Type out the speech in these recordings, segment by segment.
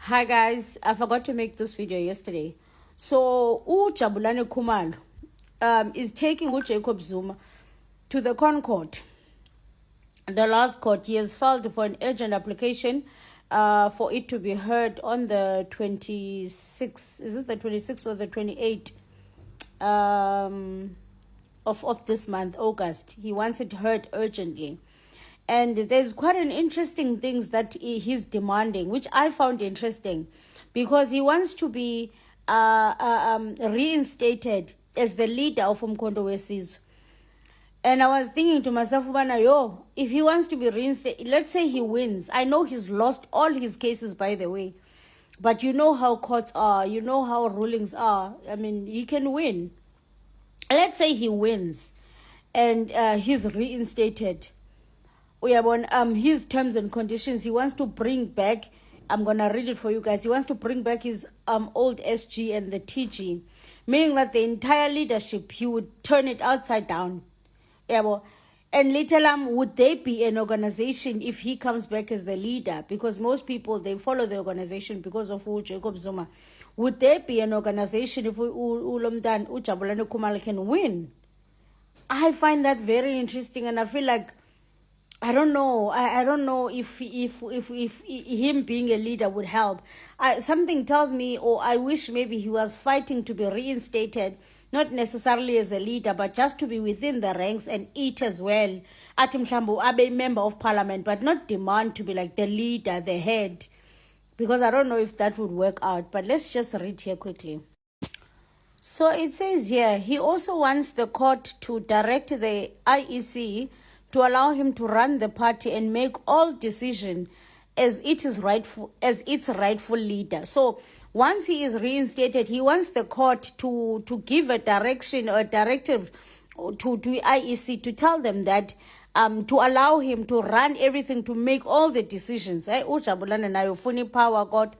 Hi guys, I forgot to make this video yesterday. So Jabulani Khumalo is taking Jacob Zuma to the Court. The last court. He has filed for an urgent application for it to be heard on the 26th. Is it the 26th or the 28th of this month, August? He wants it heard urgently. And there's quite an interesting things that he's demanding, which I found interesting, because he wants to be reinstated as the leader of Umkhonto weSizwe. And I was thinking to myself, if he wants to be reinstated, let's say he wins. I know he's lost all his cases, by the way. But you know how courts are. You know how rulings are. I mean, he can win. Let's say he wins and he's reinstated. His terms and conditions, he wants to bring back, I'm going to read it for you guys. He wants to bring back his old SG and the TG, meaning that the entire leadership, he would turn it upside down. And later, would there be an organization if he comes back as the leader? Because most people, they follow the organization because of Jacob Zuma. Would there be an organization if Jabulani Khumalo can win? I find that very interesting, and I feel like I don't know. I don't know if him being a leader would help. Something tells me, or I wish maybe he was fighting to be reinstated, not necessarily as a leader, but just to be within the ranks and eat as well. Atim Mhlambu abe member of parliament, but not demand to be like the leader, the head, because I don't know if that would work out. But let's just read here quickly. So it says here, he also wants the court to direct the IEC to allow him to run the party and make all decisions as its rightful leader. So once he is reinstated, he wants the court to give a direction or a directive to IEC to tell them that to allow him to run everything, to make all the decisions. Jabulani nayo funi power God.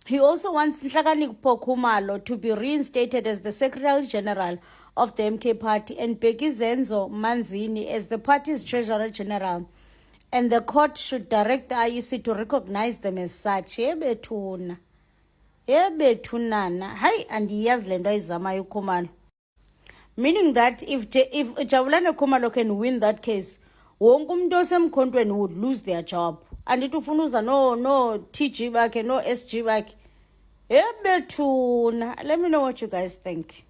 He also wants Nhlakanipho Khumalo to be reinstated as the Secretary General of the MK Party and Zenzo Manzini as the party's Treasurer General. And the court should direct the IEC to recognize them as such. Yebethunana. Hi, and yes, Lendo Izama Khumalo. Meaning that if Jabulani Khumalo can win that case, wonke umuntu osemkhontweni would lose their job. And it ufunuza no TG back, no SG back. Let me know what you guys think.